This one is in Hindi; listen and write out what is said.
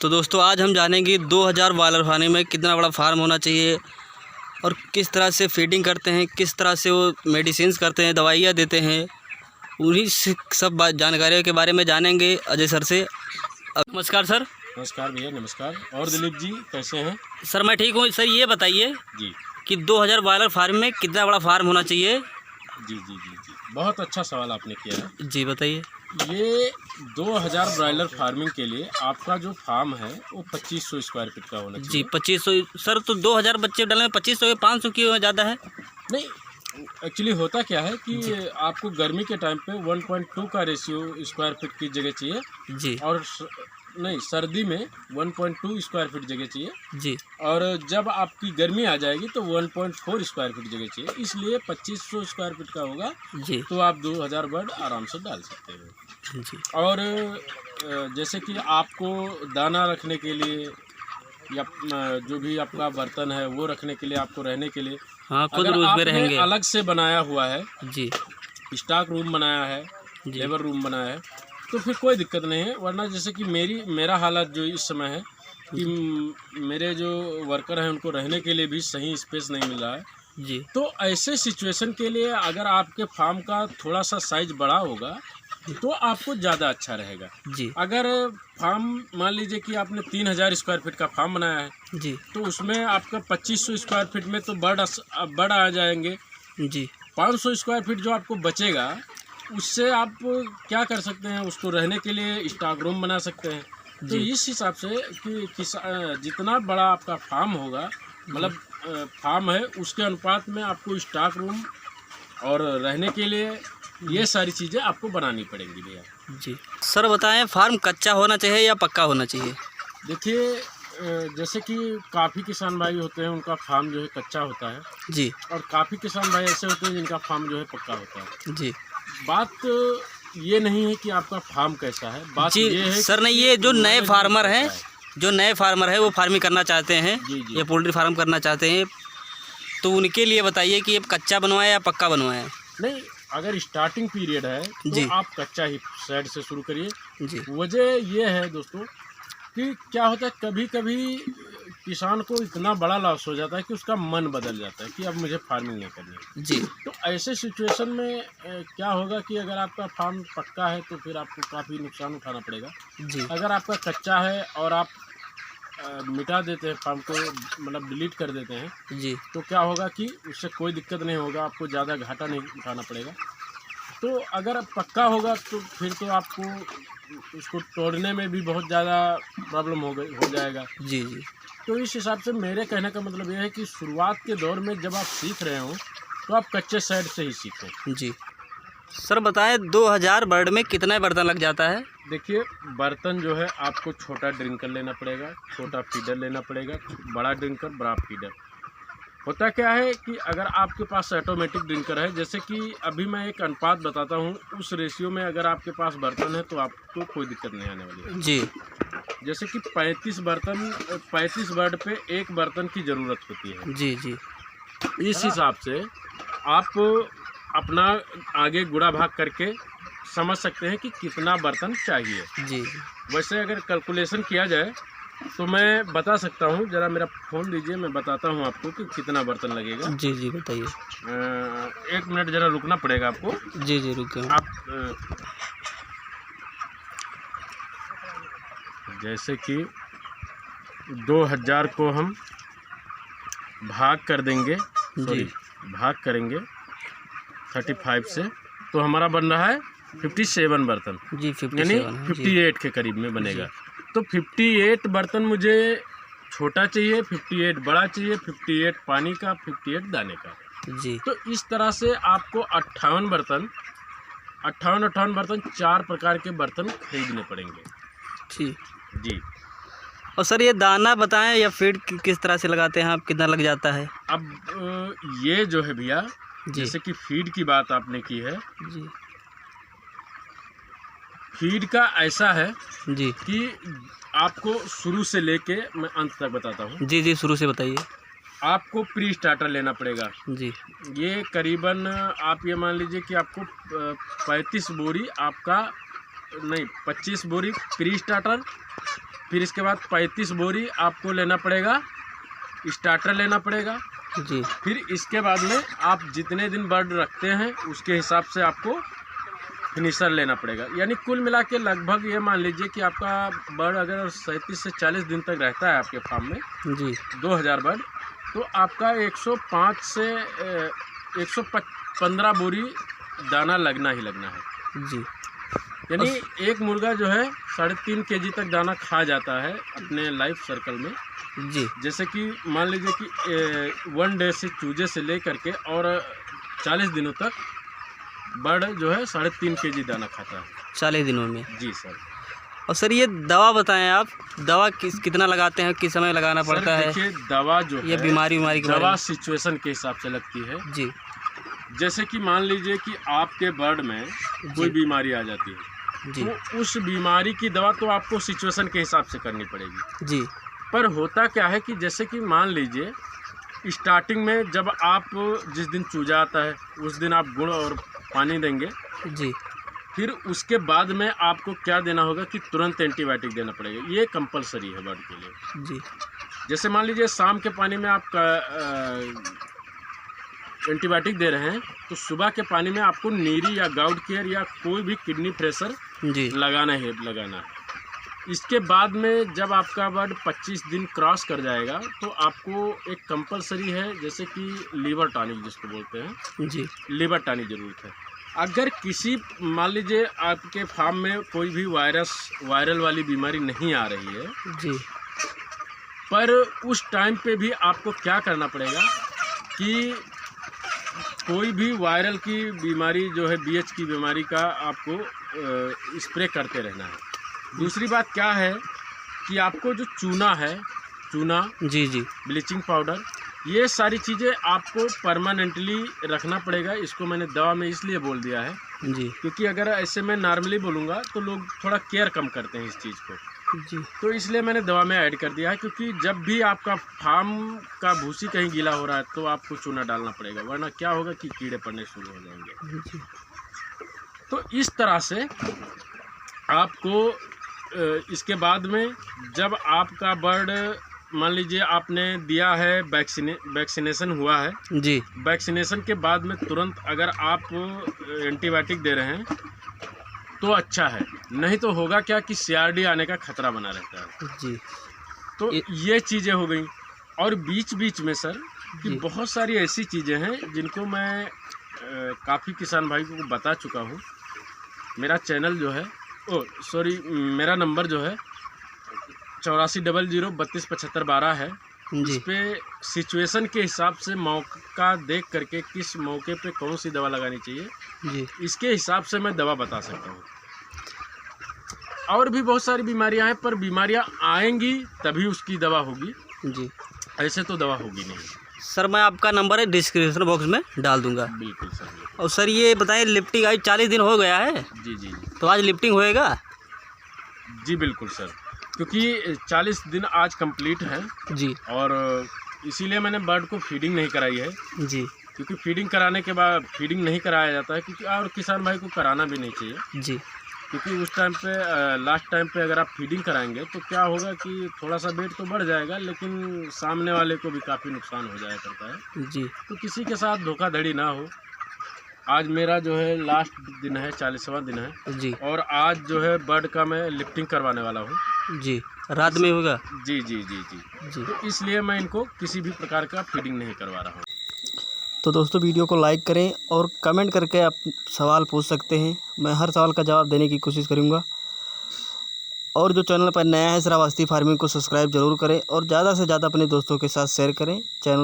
तो दोस्तों आज हम जानेंगे 2000 बॉयलर फार्म में कितना बड़ा फार्म होना चाहिए और किस तरह से फीडिंग करते हैं, किस तरह से वो मेडिसिन्स करते हैं, दवाइयाँ देते हैं, उन्हीं से सब जानकारियों के बारे में जानेंगे अजय सर से। नमस्कार सर। नमस्कार भैया, नमस्कार। और दिलीप जी कैसे हैं? सर मैं ठीक हूँ। सर ये बताइए जी कि 2000 बॉयलर फार्म में कितना बड़ा फार्म होना चाहिए? जी जी जी जी बहुत अच्छा सवाल आपने किया है। जी बताइए। ये 2000 ब्रॉयलर फार्मिंग के लिए आपका जो फार्म है वो 2500 स्क्वायर फीट का होना जी चाहिए। 2500। सर तो 2000 बच्चे डालने में 2500 500 क्यों ज़्यादा है? नहीं, एक्चुअली होता क्या है कि आपको गर्मी के टाइम पे 1.2 का रेशियो स्क्वायर फीट की जगह चाहिए जी और नहीं, सर्दी में 1.2 स्क्वायर फीट जगह चाहिए जी और जब आपकी गर्मी आ जाएगी तो 1.4 स्क्वायर फीट जगह चाहिए। इसलिए 2500 स्क्वायर फीट का होगा जी तो आप 2000 बर्ड आराम से डाल सकते हो। जी। और जैसे कि आपको दाना रखने के लिए या जो भी आपका बर्तन है वो रखने के लिए, आपको रहने के लिए, हाँ खुद अगर रोज में आपने रहेंगे। अलग से बनाया हुआ है, जी स्टॉक रूम बनाया है, जी लेबर रूम बनाया है, तो फिर कोई दिक्कत नहीं है। वरना जैसे कि मेरा हालत जो इस समय है कि मेरे जो वर्कर हैं उनको रहने के लिए भी सही स्पेस नहीं मिल रहा है। जी तो ऐसे सिचुएशन के लिए अगर आपके फार्म का थोड़ा सा साइज बड़ा होगा तो आपको ज़्यादा अच्छा रहेगा। जी अगर फार्म मान लीजिए कि आपने 3000 स्क्वायर फीट का फार्म बनाया है जी तो उसमें आपका 2500 स्क्वायर फीट में तो बर्ड आ जाएंगे। जी 500 स्क्वायर फीट जो आपको बचेगा उससे आप क्या कर सकते हैं, उसको रहने के लिए स्टॉक रूम बना सकते हैं। तो जी इस हिसाब से कि जितना बड़ा आपका फार्म होगा, मतलब फार्म है उसके अनुपात में आपको स्टॉक रूम और रहने के लिए ये सारी चीज़ें आपको बनानी पड़ेंगी भैया। जी। सर बताएं फार्म कच्चा होना चाहिए या पक्का होना चाहिए? देखिए, जैसे कि काफ़ी किसान भाई होते हैं उनका फार्म जो है कच्चा होता है जी और काफ़ी किसान भाई ऐसे होते हैं जिनका फार्म जो है पक्का होता है। जी बात ये नहीं है कि आपका फार्म कैसा है, बात जी। ये है सर नहीं, कि ये जो नए मैनेजमेंट फार्मर कैसा हैं, है। जो नए फार्मर हैं वो फार्मिंग करना चाहते हैं जी जी या पोल्ट्री फार्म करना चाहते हैं, तो उनके लिए बताइए कि ये कच्चा बनवाएं या पक्का बनवाएं? नहीं, अगर स्टार्टिंग पीरियड है तो जी आप कच्चा ही साइड से शुरू करिए। जी वजह ये है दोस्तों कि क्या होता है, कभी कभी किसान को इतना बड़ा लॉस हो जाता है कि उसका मन बदल जाता है कि अब मुझे फार्मिंग नहीं करनी है। जी तो ऐसे सिचुएशन में क्या होगा कि अगर आपका फार्म पक्का है तो फिर आपको काफ़ी नुकसान उठाना पड़ेगा। जी अगर आपका कच्चा है और आप मिटा देते हैं फार्म को, मतलब डिलीट कर देते हैं, जी तो क्या होगा कि उससे कोई दिक्कत नहीं होगा, आपको ज़्यादा घाटा नहीं उठाना पड़ेगा। तो अगर पक्का होगा तो फिर तो आपको उसको तोड़ने में भी बहुत ज़्यादा प्रॉब्लम हो जाएगा। जी जी तो इस हिसाब से मेरे कहने का मतलब ये है कि शुरुआत के दौर में जब आप सीख रहे हो तो आप कच्चे साइड से ही सीखें। जी। सर बताएं 2000 बर्ड में कितना बर्तन लग जाता है? देखिए, बर्तन जो है आपको छोटा ड्रिंकर लेना पड़ेगा, छोटा फीडर लेना पड़ेगा, बड़ा ड्रिंकर, बड़ा फीडर। होता क्या है कि अगर आपके पास ऑटोमेटिक ड्रिंकर है, जैसे कि अभी मैं एक अनुपात बताता हूँ, उस रेशियो में अगर आपके पास बर्तन है तो आपको कोई दिक्कत नहीं आने वाली है। जी जैसे कि 35 बर्ड पे एक बर्तन की ज़रूरत होती है। जी जी इस हिसाब से आप अपना आगे गुणा भाग करके समझ सकते हैं कि कितना बर्तन चाहिए। जी वैसे अगर कैलकुलेशन किया जाए तो मैं बता सकता हूँ, ज़रा मेरा फ़ोन दीजिए, मैं बताता हूँ आपको कि कितना बर्तन लगेगा। जी जी बताइए। 1 मिनट ज़रा रुकना पड़ेगा आपको। जी जी रुके हूँ। आप जैसे कि 2000 को हम भाग कर देंगे, सॉरी भाग करेंगे 35 से, तो हमारा बन रहा है 57 बर्तन, जी यानी 57 है। जी 58 के करीब में बनेगा। तो 58 बर्तन मुझे छोटा चाहिए, 58 बड़ा चाहिए, 58 पानी का, 58 दाने का। जी तो इस तरह से आपको 58 बर्तन 4 प्रकार के बर्तन खरीदने पड़ेंगे। जी। जी। और सर ये दाना बताएं या फीड किस तरह से लगाते हैं आप, कितना लग जाता है? अब ये जो है भैया, जैसे कि फीड की बात आपने की है, जी फीड का ऐसा है जी कि आपको शुरू से लेके मैं अंत तक बताता हूँ। जी जी शुरू से बताइए। आपको प्री स्टार्टर लेना पड़ेगा। जी ये करीबन आप ये मान लीजिए कि आपको 35 बोरी आपका नहीं 25 बोरी प्री स्टार्टर फिर इसके बाद 35 बोरी आपको लेना पड़ेगा, स्टार्टर लेना पड़ेगा। जी। फिर इसके बाद में आप जितने दिन बर्ड रखते हैं उसके हिसाब से आपको फिनिशर लेना पड़ेगा। यानी कुल मिला के लगभग ये मान लीजिए कि आपका बर्ड अगर 37 से 40 दिन तक रहता है आपके फार्म में, जी। 2000 बर्ड, तो आपका 105 से 115 बोरी दाना लगना ही लगना है। जी। यानी एक मुर्गा जो है 3.5 kg तक दाना खा जाता है अपने लाइफ सर्कल में। जी। जैसे कि मान लीजिए कि 1 डे से चूजे से लेकर के और 40 दिनों तक बर्ड जो है 3.5 kg दाना खाता है 40 दिनों में। जी सर। और सर ये दवा बताएं आप, दवा कितना लगाते हैं, किस समय लगाना पड़ता है? देखिए दवा जो ये है बीमारी के बारे दवा में। सिचुएशन के हिसाब से लगती है। जी। जैसे कि मान लीजिए कि आपके बर्ड में कोई बीमारी आ जाती है, जी। तो उस बीमारी की दवा तो आपको सिचुएशन के हिसाब से करनी पड़ेगी। जी। पर होता क्या है कि जैसे कि मान लीजिए स्टार्टिंग में जब आप जिस दिन चूजा आता है उस दिन आप गुड़ और पानी देंगे। जी। फिर उसके बाद में आपको क्या देना होगा कि तुरंत एंटीबायोटिक देना पड़ेगा। ये कंपलसरी है बर्ड के लिए। जी। जैसे मान लीजिए शाम के पानी में आप एंटीबायोटिक दे रहे हैं, तो सुबह के पानी में आपको नीरी या गाउड केयर या कोई भी किडनी प्रेशर जी। लगाना है। इसके बाद में जब आपका बर्ड 25 दिन क्रॉस कर जाएगा तो आपको एक कंपलसरी है, जैसे कि लीवर टॉनिक जिसको बोलते हैं, जी। लीवर टॉनिक ज़रूरत है। अगर किसी मान लीजिए आपके फार्म में कोई भी वायरल वाली बीमारी नहीं आ रही है, जी। पर उस टाइम पे भी आपको क्या करना पड़ेगा कि कोई भी वायरल की बीमारी जो है BH की बीमारी का आपको स्प्रे करते रहना है। दूसरी बात क्या है कि आपको जो चूना है, चूना, जी। जी। ब्लीचिंग पाउडर, ये सारी चीज़ें आपको परमानेंटली रखना पड़ेगा। इसको मैंने दवा में इसलिए बोल दिया है जी। क्योंकि अगर ऐसे मैं नॉर्मली बोलूँगा तो लोग थोड़ा केयर कम करते हैं इस चीज़ को, जी। तो इसलिए मैंने दवा में ऐड कर दिया है। क्योंकि जब भी आपका फार्म का भूसी कहीं गीला हो रहा है तो आपको चूना डालना पड़ेगा, वरना क्या होगा कि कीड़े पड़ने शुरू हो जाएंगे। जी। तो इस तरह से आपको इसके बाद में जब आपका बर्ड मान लीजिए आपने दिया है वैक्सीनेशन हुआ है, जी। वैक्सीनेशन के बाद में तुरंत अगर आप एंटीबायोटिक दे रहे हैं तो अच्छा है, नहीं तो होगा क्या कि CRD आने का खतरा बना रहता है। जी। तो ये चीज़ें हो गई। और बीच बीच में सर कि जी। बहुत सारी ऐसी चीज़ें हैं जिनको मैं काफ़ी किसान भाई को बता चुका हूँ। मेरा चैनल जो है मेरा नंबर जो है 8400327512 है। जी। इस पे सिचुएशन के हिसाब से मौका देख करके किस मौके पे कौन सी दवा लगानी चाहिए, जी। इसके हिसाब से मैं दवा बता सकता हूँ। और भी बहुत सारी बीमारियां हैं, पर बीमारियां आएंगी तभी उसकी दवा होगी, जी। ऐसे तो दवा होगी नहीं। सर मैं आपका नंबर है डिस्क्रिप्शन बॉक्स में डाल दूंगा। बिल्कुल सर, बिल्कुल। और सर ये बताएं, लिफ्टिंग आज 40 दिन हो गया है, जी जी तो आज लिफ्टिंग होएगा? जी बिल्कुल सर, क्योंकि 40 दिन आज कंप्लीट है जी। और इसीलिए मैंने बर्ड को फीडिंग नहीं कराई है। जी। क्योंकि फीडिंग कराने के बाद फीडिंग नहीं कराया जाता है, क्योंकि और किसान भाई को कराना भी नहीं चाहिए। जी। क्योंकि उस टाइम पे लास्ट टाइम पे अगर आप फीडिंग कराएंगे तो क्या होगा कि थोड़ा सा वेट तो बढ़ जाएगा, लेकिन सामने वाले को भी काफ़ी नुकसान हो जाया करता है। जी। तो किसी के साथ धोखाधड़ी ना हो। आज मेरा जो है लास्ट दिन है, 40वां दिन है, जी। और आज जो है बर्ड का मैं लिफ्टिंग करवाने वाला हूँ। जी। रात में होगा? जी जी जी जी जी। तो इसलिए मैं इनको किसी भी प्रकार का फीडिंग नहीं करवा रहा हूँ। तो दोस्तों वीडियो को लाइक करें और कमेंट करके आप सवाल पूछ सकते हैं, मैं हर सवाल का जवाब देने की कोशिश करूँगा। और जो चैनल पर नया है श्रावस्ती फार्मिंग को सब्सक्राइब जरूर करें और ज़्यादा से ज़्यादा अपने दोस्तों के साथ शेयर करें। चैनल